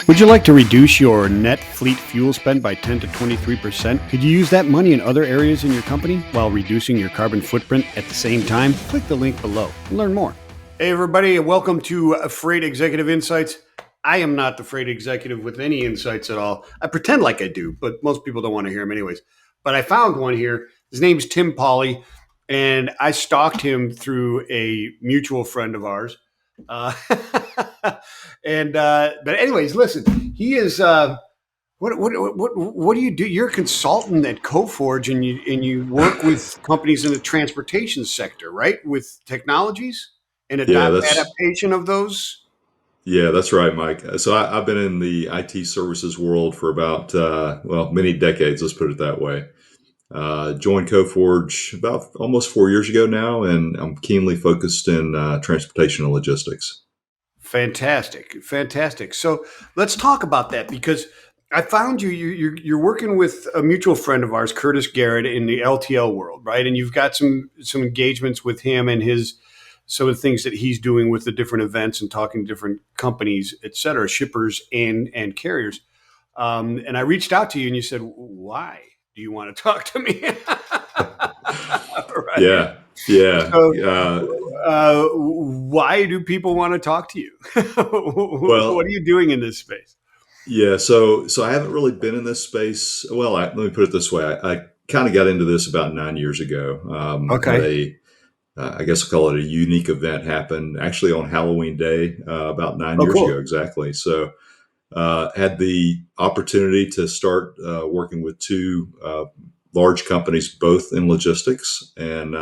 Would you like to reduce your net fleet fuel spend by 10 to 23%? Could you use that money in other areas in your company while reducing your carbon footprint at the same time? Click the link below and learn more. Hey, everybody, and welcome to Freight Executive Insights. I am not the freight executive with any insights at all. I pretend like I do, but most people don't want to hear them anyways. But I found one here. His name's Tim Pauley, and I stalked him through a mutual friend of ours. But anyways, listen, he is what do you do? You're a consultant at Coforge, and you work with companies in the transportation sector, right? With technologies and adaptation of those. Yeah, that's right, Mike. So I've been in the IT services world for about, many decades, let's put it that way. Joined Coforge about almost 4 years ago now, and I'm keenly focused in transportation and logistics. Fantastic. So let's talk about that, because I found you're working with a mutual friend of ours, Curtis Garrett, in the LTL world, right? And you've got some engagements with him and some of the things that he's doing with the different events and talking to different companies, et cetera, shippers and carriers. And I reached out to you and you said, "Why do you want to talk to me?" Right. Yeah, yeah. So, why do people want to talk to you? What are Well, you doing in this space? yeah. So I haven't really been in this space. Well, let me put it this way. I kind of got into this about 9 years ago. Had Okay. I guess I'll call it a unique event happen actually on Halloween Day, about nine Oh, years ago cool. exactly. So had the opportunity to start working with two large companies, both in logistics. And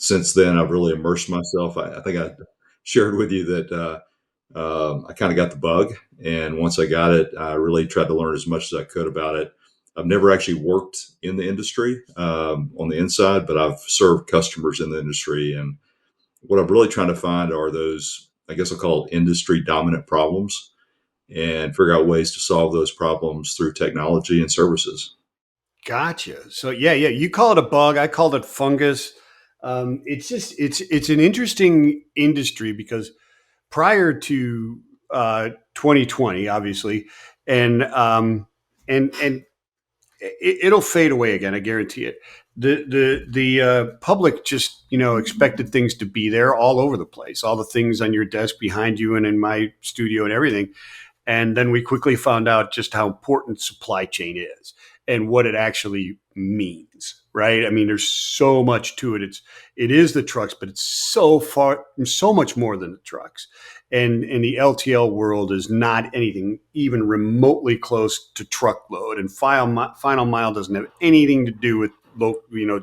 since then, I've really immersed myself. I think I shared with you that I kind of got the bug. And once I got it, I really tried to learn as much as I could about it. I've never actually worked in the industry on the inside, but I've served customers in the industry. And what I'm really trying to find are those, I guess I'll call it industry dominant problems, and figure out ways to solve those problems through technology and services. Gotcha. So yeah. You call it a bug. I called it fungus. It's an interesting industry, because prior to 2020, obviously, and it'll fade away again. I guarantee it. The public just expected things to be there all over the place, all the things on your desk behind you and in my studio and everything. And then we quickly found out just how important supply chain is and what it actually means, right? I mean, there's so much to it. It is the trucks, but it's so much more than the trucks. And the LTL world is not anything even remotely close to truckload. And final mile doesn't have anything to do with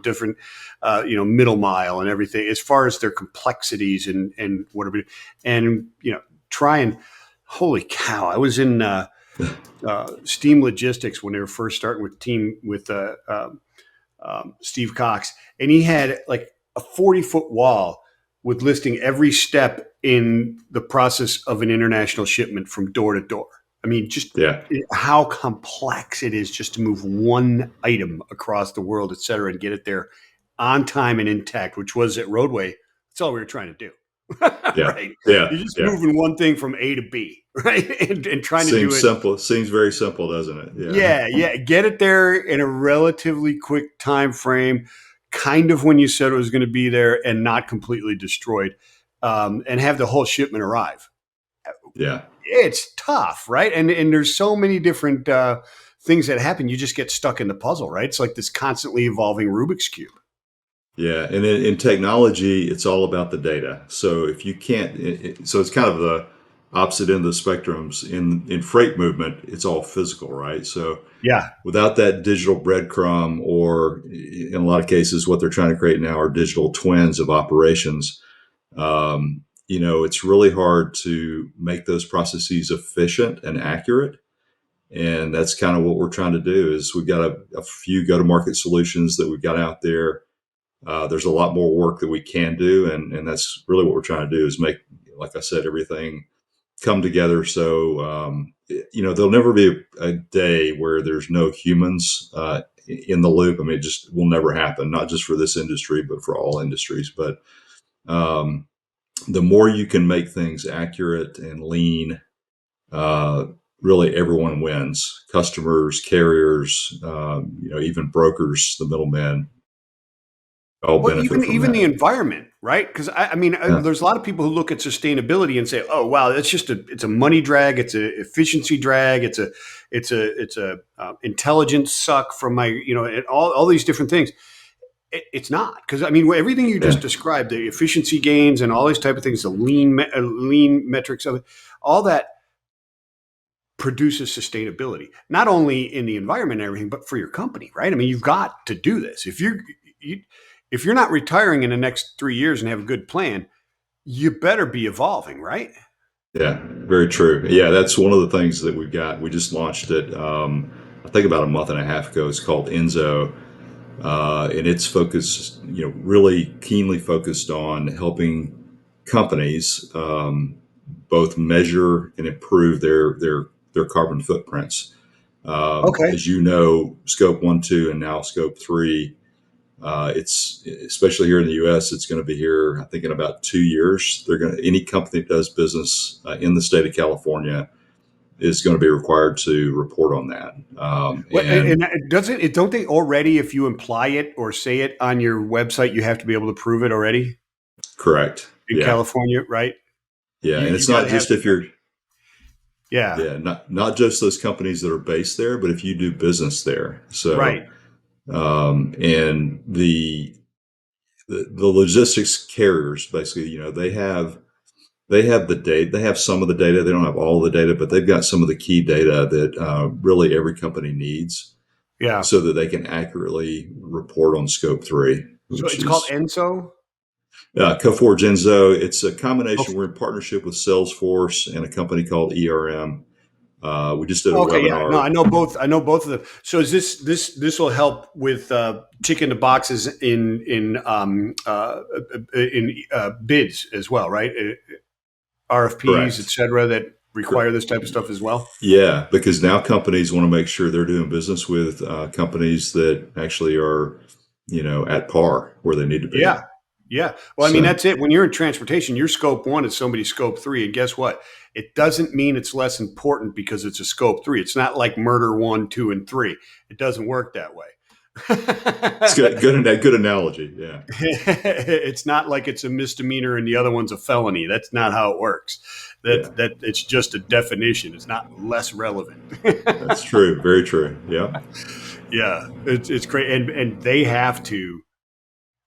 different, middle mile and everything, as far as their complexities and whatever. And, try and holy cow! I was in Steam Logistics when they were first starting with Steve Cox, and he had like a 40-foot wall with listing every step in the process of an international shipment from door to door. I mean, just Yeah. how complex it is just to move one item across the world, et cetera, and get it there on time and intact, which was at Roadway. That's all we were trying to do. Yeah. Right. Yeah. You're just Yeah. moving one thing from A to B, right? And trying to do Seems it. simple. Seems very simple, doesn't it? Yeah. Yeah. Get it there in a relatively quick time frame, kind of when you said it was going to be there, and not completely destroyed, and have the whole shipment arrive. Yeah. It's tough, right? And there's so many different things that happen. You just get stuck in the puzzle, right? It's like this constantly evolving Rubik's Cube. Yeah. And in technology, it's all about the data. So if you can't, so it's kind of the opposite end of the spectrums. In freight movement, it's all physical, right? So Yeah. without that digital breadcrumb, or in a lot of cases, what they're trying to create now are digital twins of operations. It's really hard to make those processes efficient and accurate. And that's kind of what we're trying to do. Is we've got a few go-to-market solutions that we've got out there. There's a lot more work that we can do, and that's really what we're trying to do, is make, like I said, everything come together. So there'll never be a day where there's no humans in the loop. I mean, it just will never happen. Not just for this industry, but for all industries. But um, the more you can make things accurate and lean, really everyone wins: customers, carriers, even brokers, the middlemen, all Well, benefit from even the that. environment, right? Because Yeah, there's a lot of people who look at sustainability and say, "Oh, wow, it's a money drag, it's a efficiency drag, it's a intelligence suck from my and all these different things." It's not, because I mean everything you just yeah, described, the efficiency gains and all these type of things, the lean metrics of it, all that produces sustainability, not only in the environment and everything, but for your company, right? I mean, you've got to do this. You, if you're not retiring in the next 3 years and have a good plan, you better be evolving, right? yeah. Very true. Yeah, that's one of the things that we've got. We just launched it. I think about a month and a half ago. It's called Enzo, and it's focused, really keenly focused on helping companies both measure and improve their carbon footprints. Okay. As you know, scope one, two, and now scope three. It's especially here in the U.S. It's going to be here, I think, in about 2 years. They're going to Any company that does business in the state of California is going to be required to report on that. Well, And and doesn't it? Don't they already? If you imply it or say it on your website, you have to be able to prove it already correct, in yeah, California, right? yeah, and You it's got not to have just if you're yeah, yeah, not just those companies that are based there, but if you do business there. right. So, and the logistics carriers basically, they have the data. They have some of the data. They don't have all the data, but they've got some of the key data that really every company needs, Yeah. so that they can accurately report on scope three, So which it's called is Enso. Coforge Enzo. It's a combination. We're in partnership with Salesforce and a company called ERM. We just did a Okay, yeah, no, webinar. I know both. I know both of them. So is this will help with ticking the boxes in bids as well, right? RFPs, et Correct. cetera, that require Correct. this type of stuff as well. Yeah, because now companies want to make sure they're doing business with companies that actually are, at par where they need to be. Yeah, yeah. Well, I mean, So that's it. When you're in transportation, your scope one is somebody's scope three, and guess what? It doesn't mean it's less important because it's a scope three. It's not like murder one, two, and three. It doesn't work that way. it's good. Good analogy. Yeah. It's not like it's a misdemeanor and the other one's a felony. That's not how it works. Yeah. That it's just a definition. It's not less relevant. That's true. Very true. Yep. Yeah, it's great, and they have to,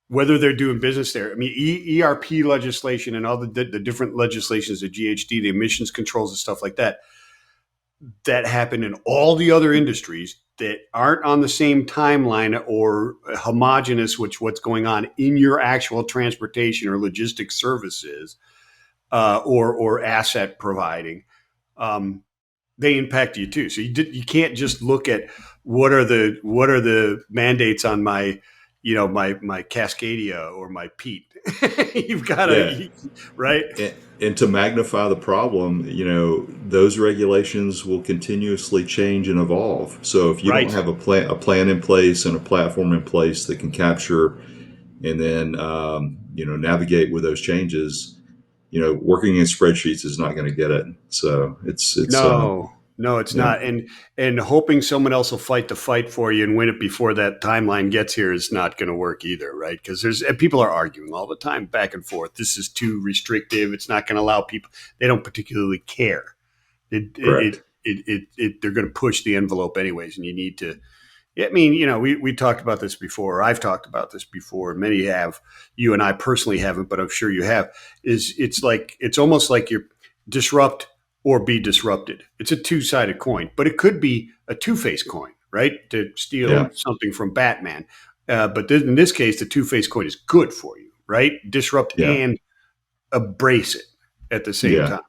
whether they're doing business there. I mean, ERP legislation and all the different legislations, the GHG, the emissions controls and stuff like that, that happen in all the other industries that aren't on the same timeline or homogenous, which what's going on in your actual transportation or logistics services or asset providing. Um, they impact you too. So you can't just look at what are the mandates on my my Cascadia or my Pete. You've got Yeah. to right, And to magnify the problem, those regulations will continuously change and evolve. So if you don't right. have a plan in place and a platform in place that can capture and then navigate with those changes, working in spreadsheets is not going to get it. So it's No, it's yeah, not. And hoping someone else will fight the fight for you and win it before that timeline gets here is not going to work either, right? Because there's and people are arguing all the time back and forth. This is too restrictive. It's not going to allow people. They don't particularly care. correct. They're going to push the envelope anyways, and you need to. I mean, we talked about this before. I've talked about this before. Many have. You and I personally haven't, but I'm sure you have. It's almost like you're disrupt or be disrupted. It's a two-sided coin, but it could be a two-face coin, right? To steal Yeah, something from Batman. But in this case, the two-face coin is good for you, right? Disrupt yeah, and embrace it at the same yeah. time,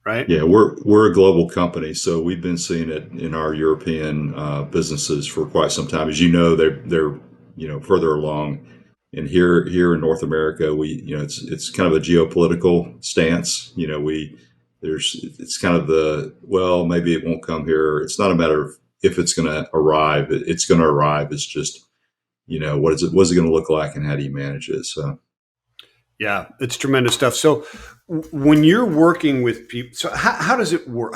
right? Yeah, we're a global company, so we've been seeing it in our European businesses for quite some time. As you know, they're further along, and here in North America, we it's kind of a geopolitical stance. It's kind of well, maybe it won't come here. It's not a matter of if it's going to arrive. It's going to arrive. It's just what's it going to look like, and how do you manage it? So Yeah, it's tremendous stuff. So when you're working with people, so how does it work?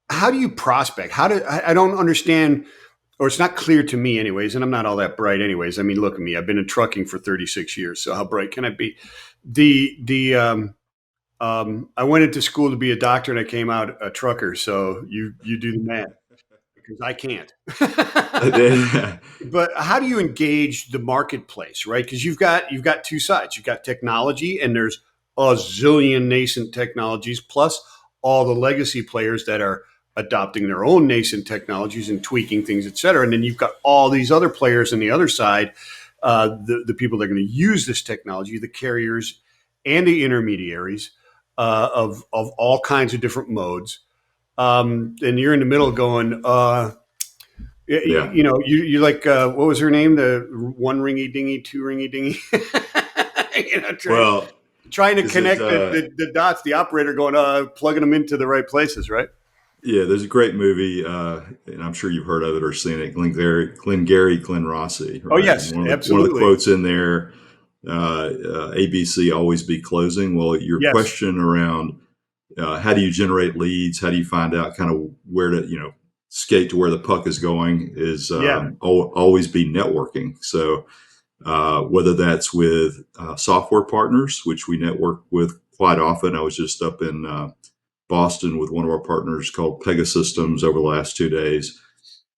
how do you prospect? I don't understand, or it's not clear to me anyways, and I'm not all that bright anyways. I mean, look at me. I've been in trucking for 36 years. So how bright can I be? I went into school to be a doctor and I came out a trucker. So you do the math because I can't. But how do you engage the marketplace, right? Because you've got two sides. You've got technology, and there's a zillion nascent technologies, plus all the legacy players that are adopting their own nascent technologies and tweaking things, et cetera. And then you've got all these other players on the other side, the people that are going to use this technology, the carriers and the intermediaries of all kinds of different modes. And you're in the middle going, Yeah. you like what was her name? The one ringy dingy, two ringy dingy. Well, Trying to is it? connect the dots. The operator going, plugging them into the right places, right? Yeah, there's a great movie, and I'm sure you've heard of it or seen it. Glenn Rossi, Oh right? And yes, one of the absolutely. quotes in there, ABC always be closing. Well, your Yes, question around how do you generate leads, how do you find out kind of where to skate to where the puck is going is yeah, always be networking. So whether that's with software partners, which we network with quite often. I was just up in Boston with one of our partners called Pegasystems over the last 2 days.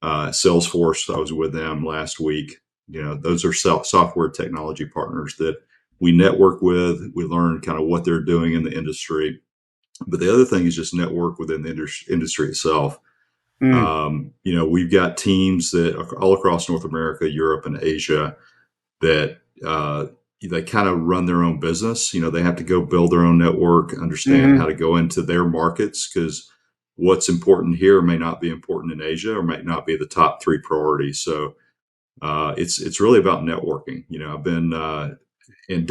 Salesforce, I was with them last week. Those are software technology partners that we network with. We learn kind of what they're doing in the industry. But the other thing is just network within the industry itself. mm, We've got teams that are all across North America, Europe, and Asia that they kind of run their own business. They have to go build their own network, understand how mm-hmm. to go into their markets because what's important here may not be important in Asia or might not be the top three priorities. So it's really about networking. I've been and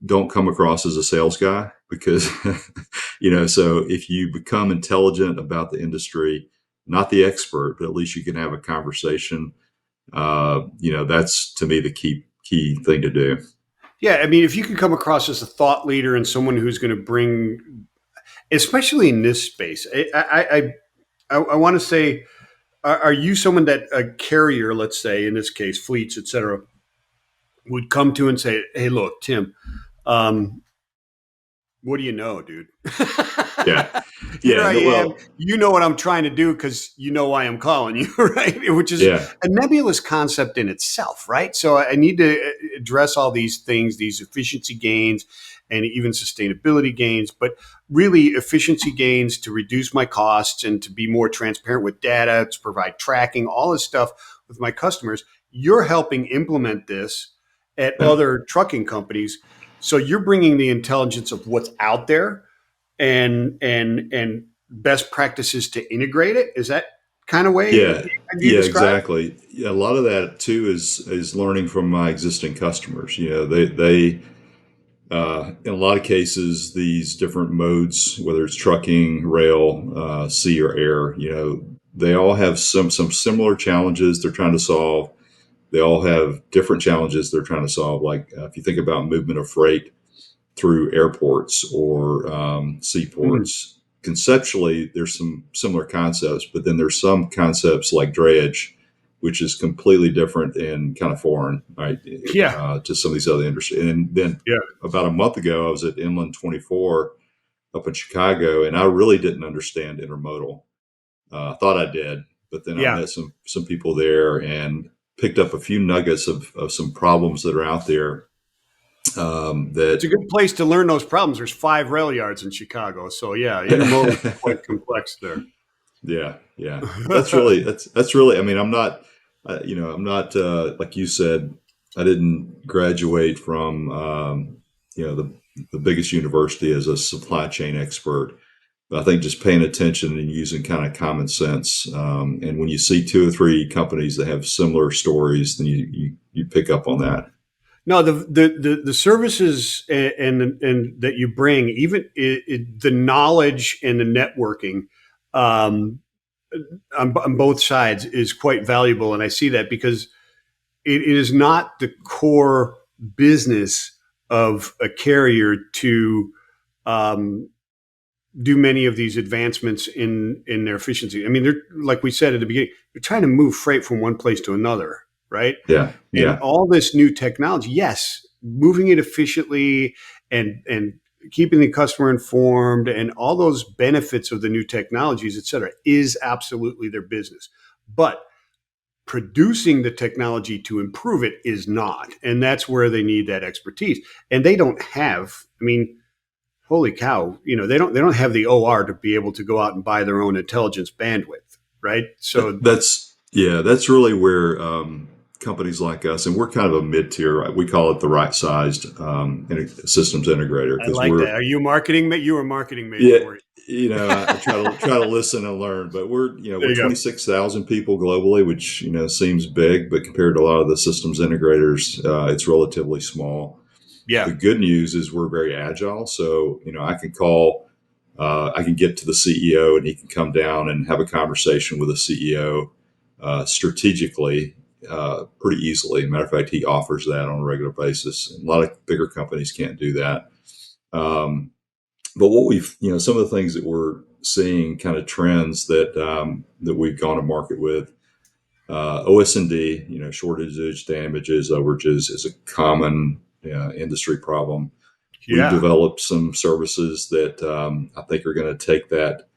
don't come across as a sales guy because so if you become intelligent about the industry, not the expert, but at least you can have a conversation. That's to me the key thing to do. Yeah. I mean, if you can come across as a thought leader and someone who's going to bring, especially in this space, I want to say, are you someone that a carrier, let's say in this case, fleets, et cetera, would come to and say, "Hey, look, Tim, um, what do you know, dude? Yeah, Here yeah. I No, am. well, You know what I'm trying to do because you know why I'm calling you, right? Which is yeah, a nebulous concept in itself, right? So I need to address all these things, these efficiency gains and even sustainability gains, but really efficiency gains to reduce my costs and to be more transparent with data, to provide tracking, all this stuff with my customers. You're helping implement this at yeah, other trucking companies. So you're bringing the intelligence of what's out there and best practices to integrate it. Is that kind of way yeah, you yeah. describe? Exactly. Yeah, a lot of that too is learning from my existing customers. They in a lot of cases these different modes, whether it's trucking, rail, sea, or air, they all have some similar challenges they're trying to solve. They all have different challenges they're trying to solve. Like if you think about movement of freight through airports or Mm. seaports. Conceptually, there's some similar concepts, but then there's some concepts like drayage, which is completely different and kind of foreign, right, Yeah, to some of these other industries. And then yeah, about a month ago, I was at Inland 24 up in Chicago, and I really didn't understand intermodal. I thought I did, but then I yeah. met some people there and picked up a few nuggets of some problems that are out there It's a that good place to learn those problems. There's 5 rail yards in Chicago, so yeah, intermodal is quite complex there. Yeah, yeah. That's really. I mean, I'm not. I'm not like you said. I didn't graduate from the biggest university as a supply chain expert. But I think just paying attention and using kind of common sense. And when you see two or three companies that have similar stories, then you pick up on that. No, the services and that you bring, even the knowledge and the networking um, on both sides is quite valuable, and I see that because it is not the core business of a carrier to um, do many of these advancements in their efficiency. I mean, they're, like we said at the beginning, they're trying to move freight from one place to another, right? Yeah. And Yeah. all this new technology, yes, moving it efficiently and keeping the customer informed and all those benefits of the new technologies, et cetera, is absolutely their business. But producing the technology to improve it is not. And that's where they need that expertise. And they don't have, I mean, holy cow, they don't have the OR to be able to go out and buy their own intelligence bandwidth, right? So That's really where companies like us, and we're kind of a mid-tier, right? We call it the right-sized systems integrator I because like we're that. Are you marketing? You were a marketing major, yeah. weren't I try to listen and learn, but we're you? There we're you go. 26,000 people globally, which seems big, but compared to a lot of the systems integrators, it's relatively small. Yeah. The good news is we're very agile, so I can get to the CEO and he can come down and have a conversation with the CEO strategically pretty easily. Matter of fact, he offers that on a regular basis. A lot of bigger companies can't do that. But what some of the things that we're seeing, kind of trends that we've gone to market with, OS&D, shortages, damages, overages is a common industry problem. We've Yeah. developed some services that I think are going to take that,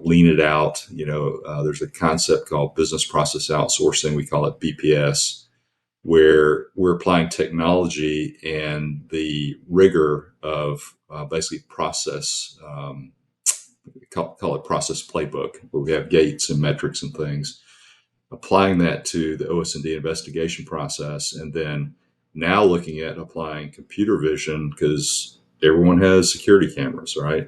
lean it out. There's a concept called business process outsourcing. We call it BPS, where we're applying technology and the rigor of basically process. Call it process playbook, where we have gates and metrics and things. Applying that to the OS&D investigation process, and then now looking at applying computer vision because everyone has security cameras, right?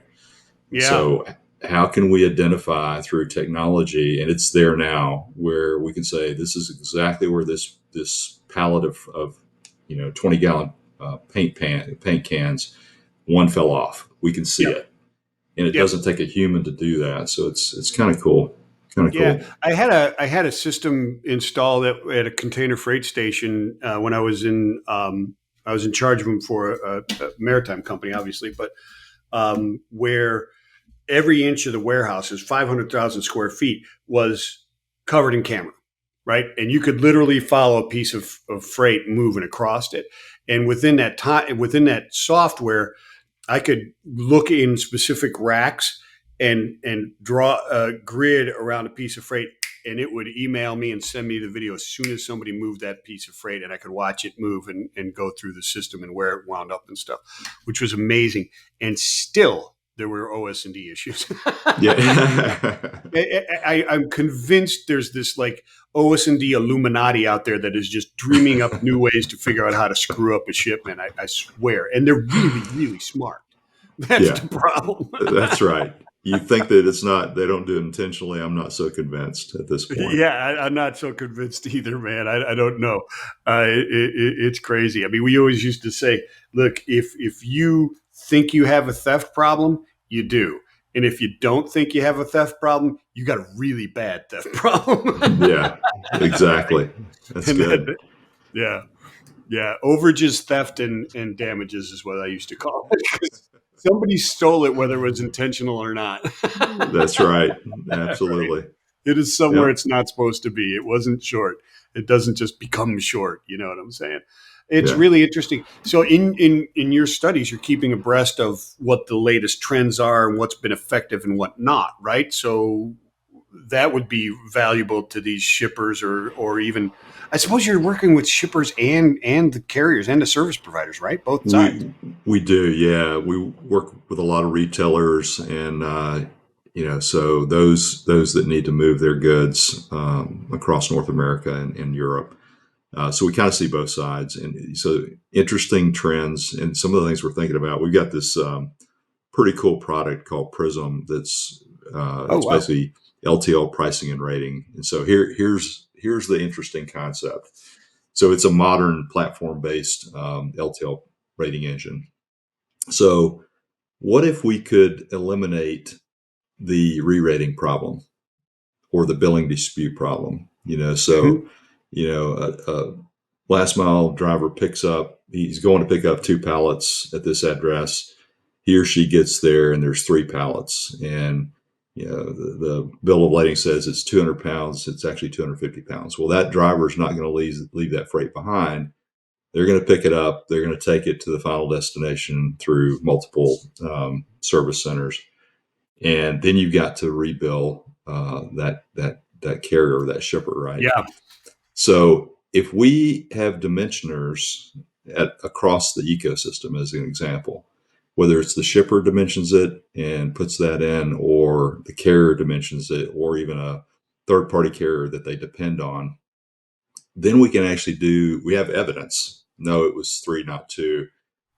Yeah. So how can we identify through technology, and it's there now, where we can say this is exactly where this pallet of 20-gallon paint cans, one fell off. We can see Yep. it, and it Yep. doesn't take a human to do that. So it's kind of cool. Kind of Yeah, cool. I had a system installed at a container freight station when I was in charge of them for a maritime company, obviously, but where every inch of the warehouse is 500,000 square feet was covered in camera, right? And you could literally follow a piece of freight moving across it. And within that software, I could look in specific racks and draw a grid around a piece of freight, and it would email me and send me the video as soon as somebody moved that piece of freight, and I could watch it move and go through the system and where it wound up and stuff, which was amazing. And still, there were OS&D issues. Yeah. I'm convinced there's this like OS&D Illuminati out there that is just dreaming up new ways to figure out how to screw up a shipment. I swear, and they're really, really smart. That's Yeah, the problem. that's right. You think that it's not, they don't do it intentionally. I'm not so convinced at this point. Yeah, I'm not so convinced either, man. I don't know. It's crazy. I mean, we always used to say, look, if you think you have a theft problem, you do. And if you don't think you have a theft problem, you got a really bad theft problem. Yeah, exactly. That's and good. yeah, yeah. Overages, theft, and damages is what I used to call it. 'Cause somebody stole it, whether it was intentional or not. That's right. Right. Absolutely. It is somewhere Yep. it's not supposed to be. It wasn't short. It doesn't just become short. You know what I'm saying? It's Yeah. really interesting. So in your studies, you're keeping abreast of what the latest trends are and what's been effective and what not, right? So that would be valuable to these shippers or even I suppose you're working with shippers and the carriers and the service providers, right? Both sides. We do, yeah. We work with a lot of retailers, and so those that need to move their goods across North America and Europe. So we kind of see both sides, and so interesting trends. And some of the things we're thinking about, we've got this pretty cool product called Prism that's Oh it's wow. basically LTL pricing and rating. And so here's the interesting concept. So it's a modern platform based LTL rating engine. So what if we could eliminate the re-rating problem or the billing dispute problem? Hmm. A last mile driver he's going to pick up two pallets at this address. he or she gets there and there's 3 pallets, and the bill of lading says it's 200 pounds. It's actually 250 pounds. Well, that driver is not going to leave that freight behind. They're going to pick it up. They're going to take it to the final destination through multiple service centers, and then you've got to rebill that carrier, that shipper, right? Yeah. So if we have dimensioners across the ecosystem, as an example, whether it's the shipper dimensions it and puts that in, or the carrier dimensions it, or even a third party carrier that they depend on, then we can actually we have evidence. No, it was 3, not 2.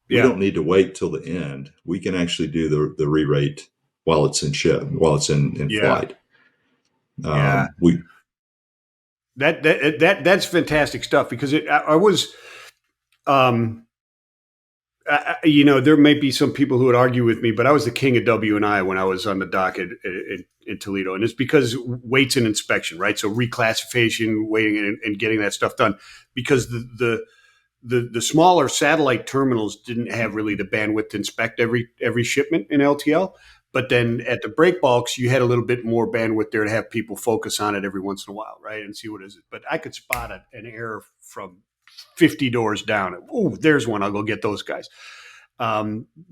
We Yeah. don't need to wait till the end. We can actually do the re-rate while it's in Yeah. flight. Yeah. We That's fantastic stuff, because I was, um, there may be some people who would argue with me, but I was the king of W&I when I was on the dock in Toledo. And it's because weights and inspection, right? So reclassification, waiting and getting that stuff done, because the smaller satellite terminals didn't have really the bandwidth to inspect every shipment in LTL. But then at the break bulks, you had a little bit more bandwidth there to have people focus on it every once in a while, right? And see what is it. But I could spot an error from 50 doors down. Oh, there's one. I'll go get those guys.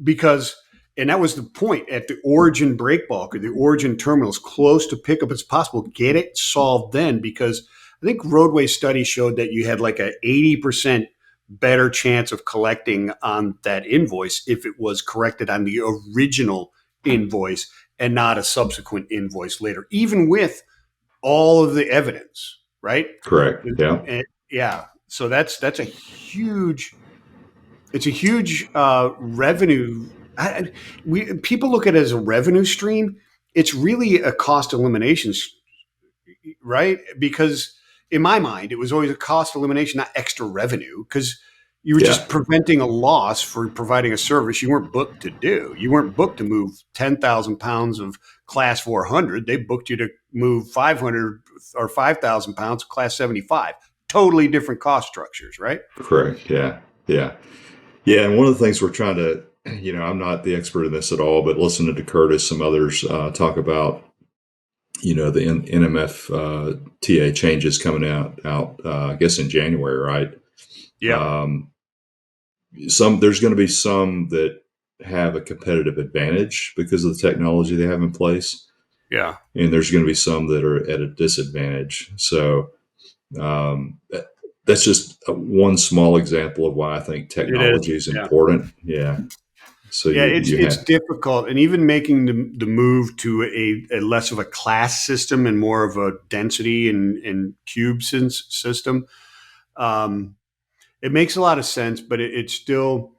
Because, and that was the point, at the origin break bulk or the origin terminals, close to pickup as possible, get it solved then, because I think Roadway study showed that you had like a 80% better chance of collecting on that invoice if it was corrected on the original invoice and not a subsequent invoice later, even with all of the evidence, right? correct. Yeah. Yeah. So that's a huge, it's a huge revenue. People look at it as a revenue stream. It's really a cost elimination, right? Because in my mind, it was always a cost elimination, not extra revenue, because you were Yeah. just preventing a loss for providing a service you weren't booked to do. You weren't booked to move 10,000 pounds of class 400. They booked you to move 500 or 5,000 pounds of class 75. Totally different cost structures, right? Correct. Yeah. Yeah. Yeah. And one of the things we're trying to, I'm not the expert in this at all, but listening to Curtis, some others talk about, the NMF TA changes coming out, I guess in January, right? Yeah. Um, there's going to be some that have a competitive advantage because of the technology they have in place, Yeah. and there's going to be some that are at a disadvantage. So that's just one small example of why I think It is. technology is Yeah. important. Yeah. So Yeah, you it's have, difficult, and even making the move to a less of a class system and more of a density and cube system, um, it makes a lot of sense. But it's still,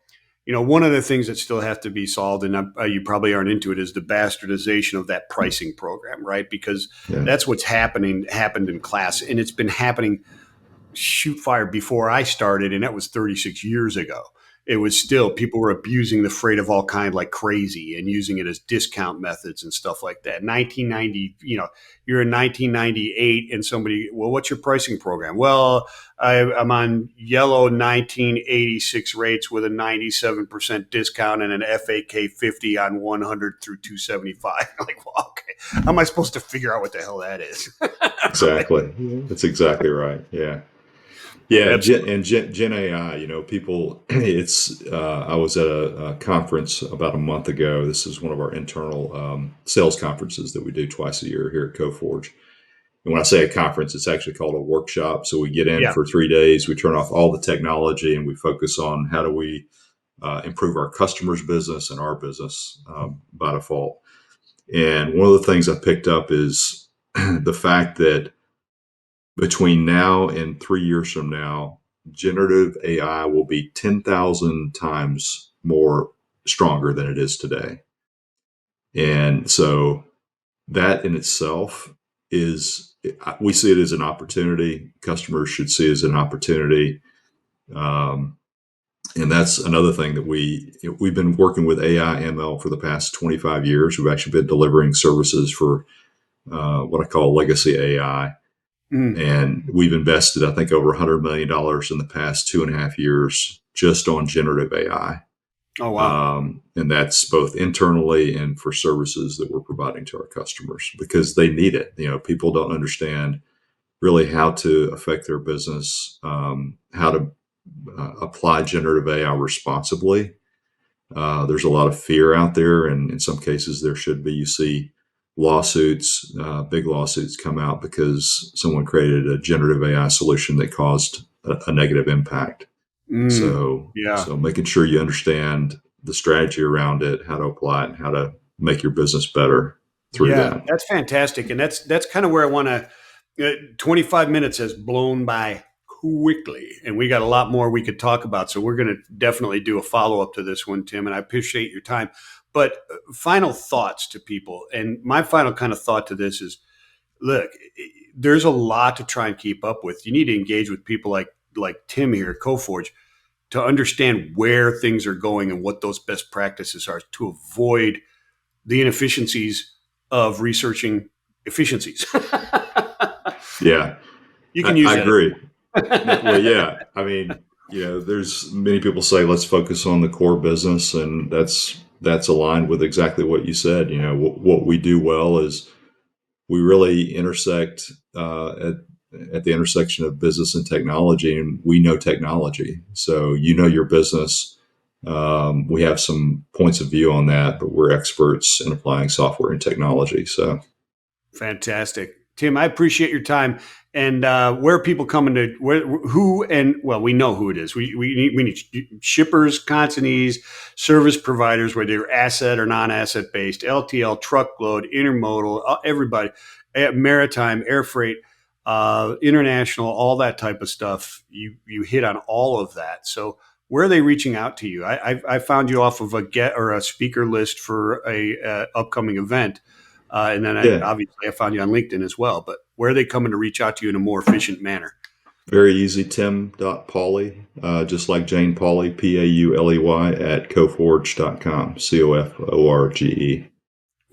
one of the things that still have to be solved, and you probably aren't into it, is the bastardization of that pricing program, right? Because yeah, that's what's happened in class, and it's been happening shoot fire before I started, and that was 36 years ago. It was still, people were abusing the freight of all kind like crazy and using it as discount methods and stuff like that. 1990, you're in 1998 and somebody, well, what's your pricing program? Well, I'm on yellow 1986 rates with a 97% discount and an FAK 50 on 100 through 275. Like, well, okay, how am I supposed to figure out what the hell that is? Right? exactly. That's exactly right. Yeah. Yeah, Absolutely. Gen AI, people. It's. I was at a conference about a month ago. This is one of our internal sales conferences that we do twice a year here at Coforge. And when I say a conference, it's actually called a workshop. So we get in Yeah. for 3 days. We turn off all the technology and we focus on how do we improve our customers' business and our business by default. And one of the things I picked up is the fact that between now and 3 years from now, generative AI will be 10,000 times more stronger than it is today. And so that in itself we see it as an opportunity. Customers should see it as an opportunity. Um, and that's another thing that we've been working with AI ML for the past 25 years. We've actually been delivering services for what I call legacy AI. Mm. And we've invested, I think, over $100 million in the past 2.5 years just on generative AI. Oh, wow. And that's both internally and for services that we're providing to our customers because they need it. People don't understand really how to affect their business, how to apply generative AI responsibly. There's a lot of fear out there, and in some cases, there should be. You see lawsuits, big lawsuits come out because someone created a generative AI solution that caused a negative impact. Yeah. So making sure you understand the strategy around it, how to apply it, and how to make your business better through Yeah, that. that's fantastic. And that's kind of where I want to 25 minutes has blown by quickly, and we got a lot more we could talk about. So we're going to definitely do a follow up to this one, Tim. And I appreciate your time. But final thoughts to people, and my final kind of thought to this is: look, there's a lot to try and keep up with. You need to engage with people like Tim here at Coforge to understand where things are going and what those best practices are to avoid the inefficiencies of researching efficiencies. Yeah, You can I use that. agree. Well, yeah. I mean, there's many people say let's focus on the core business, and that's aligned with exactly what you said. What we do well is we really intersect at the intersection of business and technology, and we know technology. So your business. We have some points of view on that, but we're experts in applying software and technology. So Fantastic. Tim, I appreciate your time. And where are people coming to, who, and well, we know who it is. We need shippers, consignees, service providers, whether they're asset or non asset based, LTL, truckload, intermodal, everybody, maritime, air freight, international, all that type of stuff. You hit on all of that. So, where are they reaching out to you? I found you off of a get or a speaker list for a upcoming event. And then yeah, obviously I found you on LinkedIn as well. But where are they coming to reach out to you in a more efficient manner? very easy. Tim.Pauley, just like Jane Pauley, Pauley at Coforge.com, Coforge.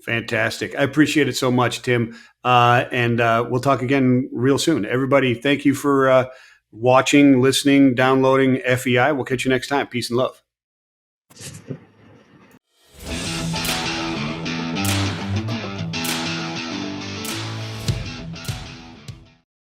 Fantastic. I appreciate it so much, Tim. And we'll talk again real soon. Everybody, thank you for watching, listening, downloading FEI. We'll catch you next time. Peace and love.